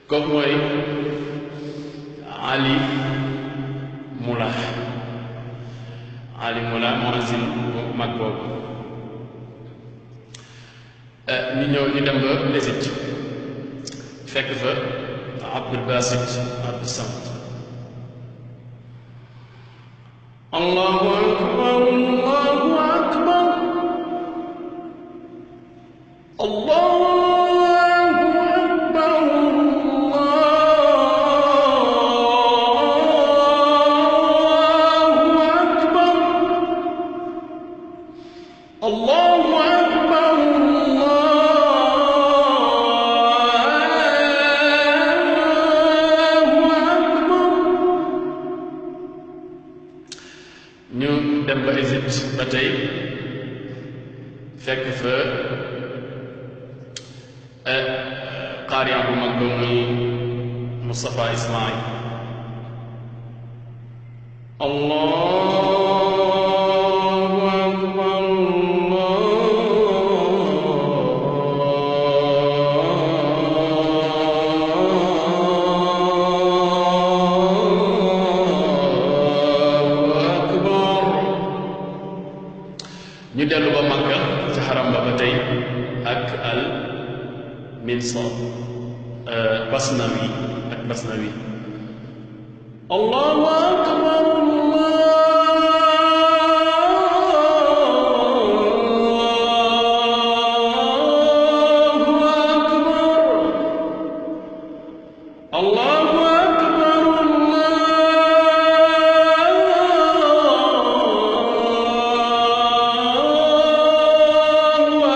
kooku mooy Ali Mula muazzin bu mag boobu ñu dem ba Égypte fekk fa Abdul Basit Abdus Samad Allahu akbar Allahu akbar Allahu ñu dem ba Égypte ba tey fekk fa qaari bu mag ba muy Moustapha Ismaïl Allahu akbar ñu dellu ba Makka ci xaram ba ba tey ak al minsar Basnawi ak Basnawi Allahu akbar Allahu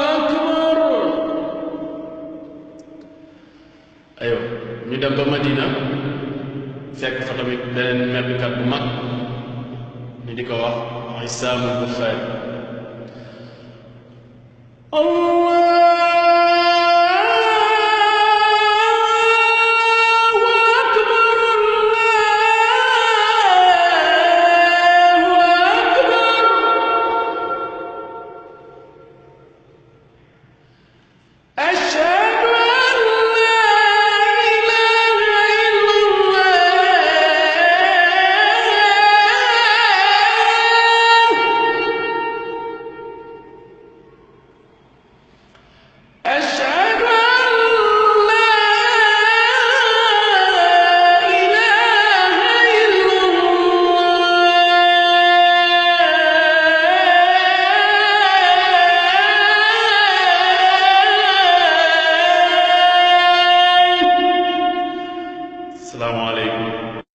akbar ayo ñu dem ba Madina fekk fa tamit beneen meddkat bu mag ñu di ko wax Isaamul Buxaari